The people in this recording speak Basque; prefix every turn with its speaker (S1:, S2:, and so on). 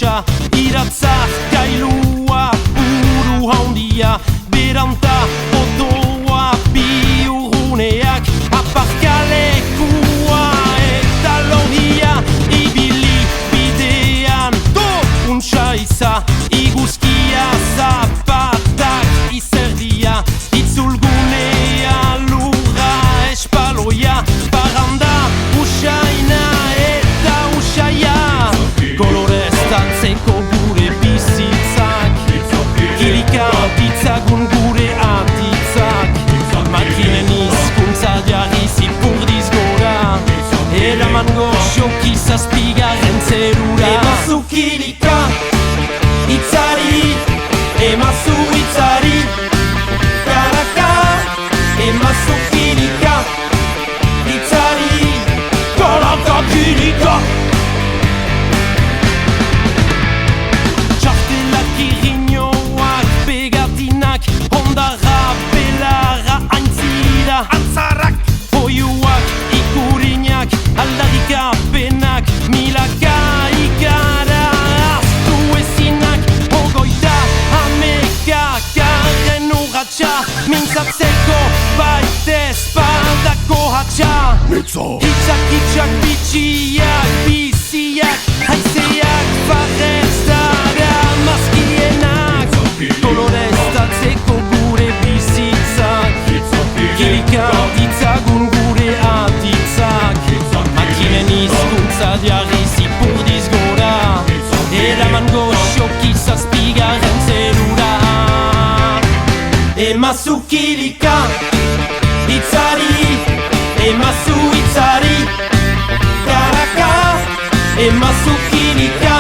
S1: usa, iratzaz gailua buru handia, beranta otoa biurguneak, aparkalekua eta lohia, ibili bidean do untsa iza, iguzkia zapatak izerdia, itzulgunea lurra espaloia, paranda usaina eta usaia, koloreztatzeko gure bizitzak, kilika ditzagun gure atitzak, makinen hizkuntza jarriz ipurdiz gora, eraman goxoki zazpigarren zerura. Emazu kilika itzari, emazu itzari, karaka, emazu kilika itzari, karaka kilika. Txartelak irriñoak, pegatinak, hondara, belara, aintzira, antzarrak, oiuak, ikurinak, aldarikapenak, milaka ikara, aztu ezinak, ogoita, hamekak, arren urratxa, mintzatzeko baitez badako hatxa. Hitzak bitxiak, biziak, haizeak, barrez dara mazkienak, koloreztatzeko gure bizitzak, kilika ditzagun gure atitzak, makinen hizkuntza jarriz ipurdiz gora, eraman goxoki zazpigarren zerura. Emazu kilika itzari, emazu itzari, karaka, emazu kilika